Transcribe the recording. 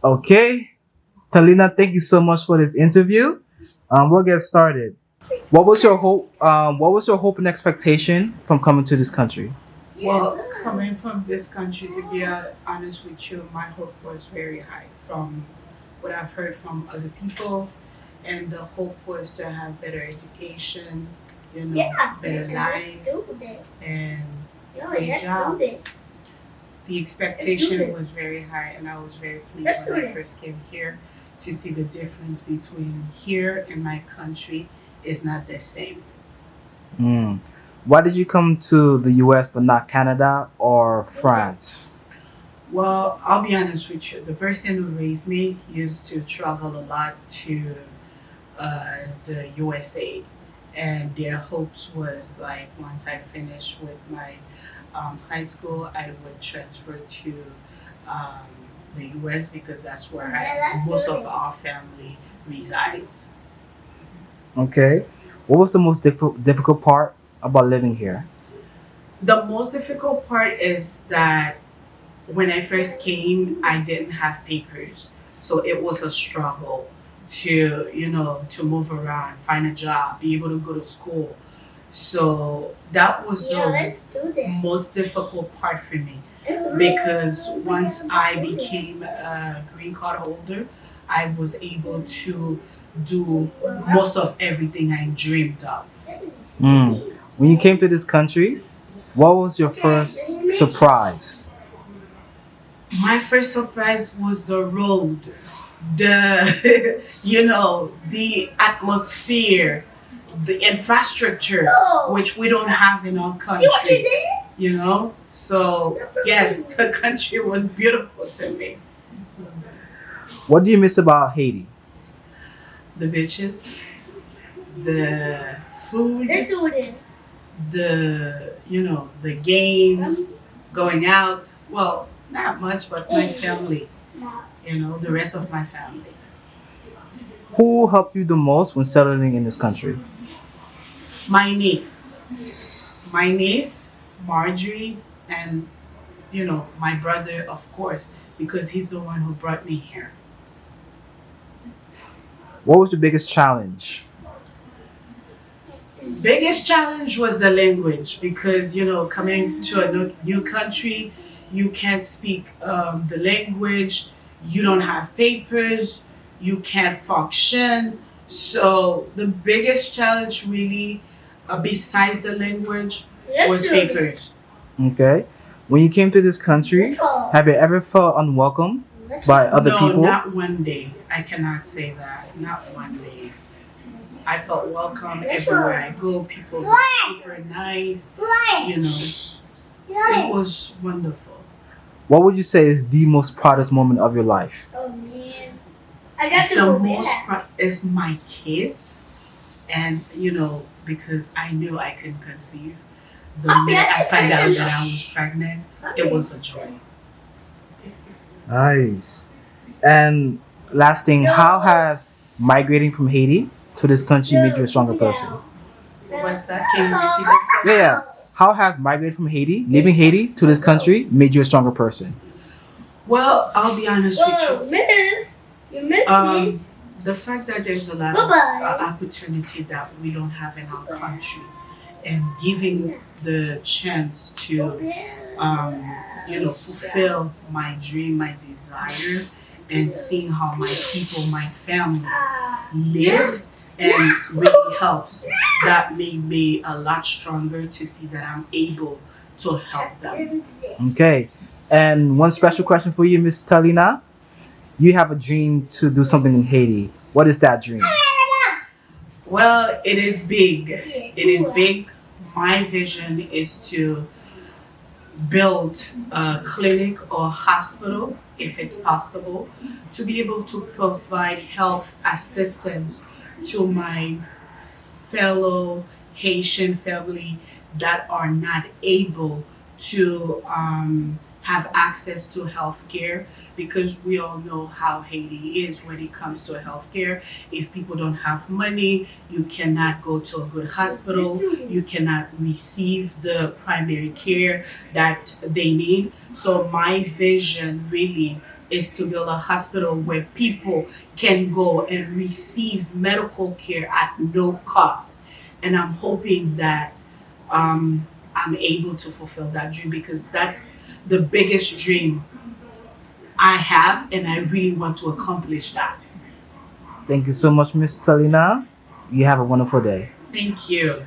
Okay, Talina, thank you so much for this interview. We'll get started. What was your hope? What was your hope and expectation from coming to this country? Well, coming from this country, to be honest with you, my hope was very high from what I've heard from other people. And the hope was to have better education, better life, and great job. The expectation was very high, and I was very pleased when I first came here to see the difference between here and my country is not the same. Mm. Why did you come to the U.S. but not Canada or France? Well, I'll be honest with you. The person who raised me used to travel a lot to the USA, and their hopes was like once I finished with my high school, I would transfer to um, the US because that's where most of our family resides. Okay. What was the most difficult part about living here? The most difficult part is that when I first came, I didn't have papers. So it was a struggle to move around, find a job, be able to go to school. So that was the most difficult part for me because once I became a green card holder, I was able to do most of everything I dreamed of. Mm. When you came to this country, what was your first surprise? My first surprise was the road, the the atmosphere, the infrastructure, which we don't have in our country. So yes, the country was beautiful to me. What do you miss about Haiti? The beaches, the food, the games, going out. Well, not much, but my family. The rest of my family. Who helped you the most when settling in this country? My niece, Marjorie, and my brother, of course, because he's the one who brought me here. What was the biggest challenge? Biggest challenge was the language because coming to a new country, you can't speak the language, you don't have papers, you can't function. So the biggest challenge really, besides the language, was papers. Okay. When you came to this country, have you ever felt unwelcome by other No, people? not one day. I cannot say that. Not one day. I felt welcome everywhere I go. People were super nice. It was wonderful. What would you say is the most proudest moment of your life? Oh man. The most is my kids, and because I knew I could conceive. The minute I found out that I was pregnant, it was a joy. Nice. And last thing, how has migrating from Haiti to this country made you a stronger person? What's that? Can you repeat the question? Yeah. How has migrating from Haiti, leaving Haiti to this country, made you a stronger person? Well, I'll be honest with you. Miss, you missed me. The fact that there's a lot of opportunity that we don't have in our country, and giving the chance to fulfill my dream, my desire, and seeing how my people, my family live, and really helps. That made me a lot stronger to see that I'm able to help them. Okay. And one special question for you, Miss Talina. You have a dream to do something in Haiti. What is that dream? Well, it is big. It is big. My vision is to build a clinic or hospital, if it's possible, to be able to provide health assistance to my fellow Haitian family that are not able to have access to health care, because we all know how Haiti is when it comes to healthcare. If people don't have money, you cannot go to a good hospital, you cannot receive the primary care that they need. So my vision really is to build a hospital where people can go and receive medical care at no cost. And I'm hoping that I'm able to fulfill that dream, because that's the biggest dream I have, and I really want to accomplish that. Thank you so much, Miss Talina. You have a wonderful day. Thank you.